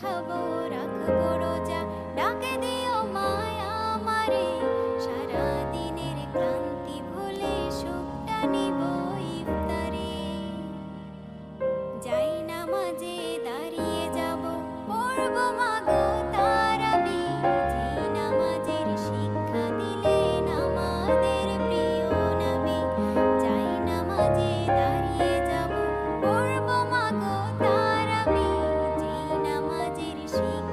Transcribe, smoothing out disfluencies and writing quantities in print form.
খাবো রাখবো রোজা, ডাকে দিও মায়া আমারে, সারা দিনের ক্লান্তি ভুলে সুখটা নিব ইফতারে। যাই নামাজে দাঁড়িয়ে যাব, পড়ব মাগো তারাবি, যেই নামাজের শিক্ষা দিলেন আমাদের প্রিয় নবী। যাই নামাজে দাঁড়িয়ে যাব, পড়ব মাগো তারাবি, যেই নামাজের শিক্ষা